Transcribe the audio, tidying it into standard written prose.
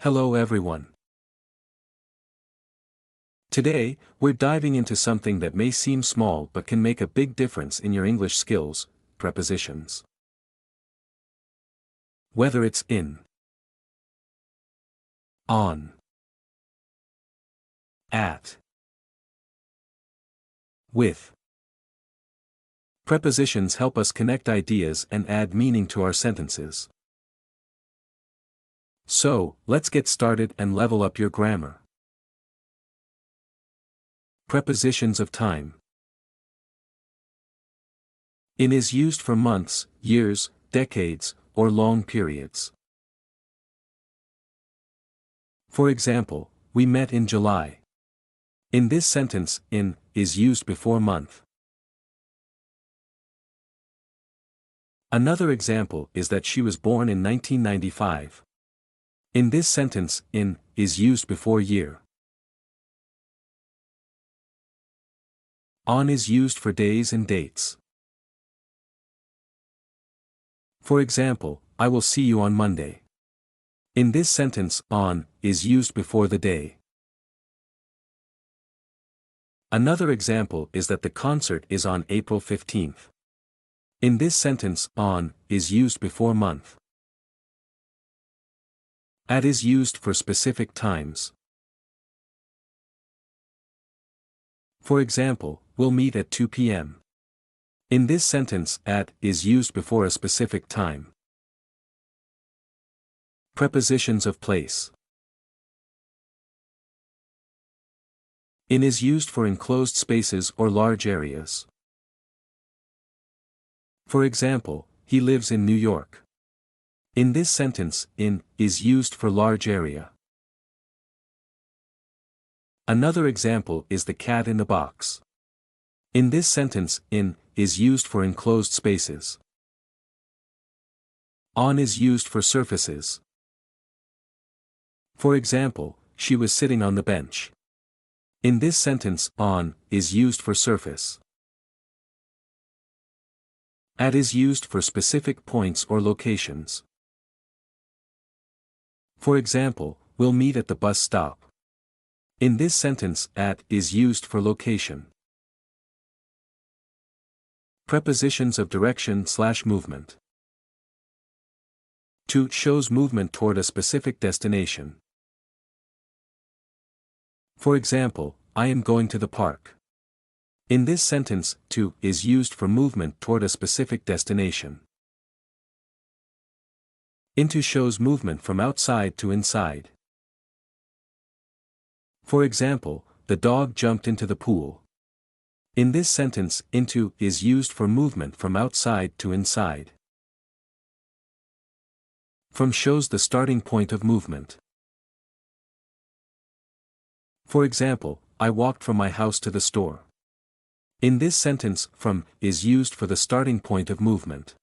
Hello everyone. Today, we're diving into something that may seem small but can make a big difference in your English skills: prepositions. Whether it's in, on, at, with. Prepositions help us connect ideas and add meaning to our sentences. So, let's get started and level up your grammar. Prepositions of time. In is used for months, years, decades, or long periods. For example, we met in July. In this sentence, in is used before month. Another example is that she was born in 1995. In this sentence, in is used before year. On is used for days and dates. For example, I will see you on Monday. In this sentence, on is used before the day. Another example is that the concert is on April 15th. In this sentence, on is used before month. At is used for specific times. For example, we'll meet at 2 p.m. In this sentence, at is used before a specific time. Prepositions of place. In is used for enclosed spaces or large areas. For example, he lives in New York. In this sentence, in is used for large area. Another example is the cat in the box. In this sentence, in is used for enclosed spaces. On is used for surfaces. For example, she was sitting on the bench. In this sentence, on is used for surface. At is used for specific points or locations. For example, we'll meet at the bus stop. In this sentence, at is used for location. Prepositions of direction/movement. To shows movement toward a specific destination. For example, I am going to the park. In this sentence, to is used for movement toward a specific destination. Into shows movement from outside to inside. For example, the dog jumped into the pool. In this sentence, into is used for movement from outside to inside. From shows the starting point of movement. For example, I walked from my house to the store. In this sentence, from is used for the starting point of movement.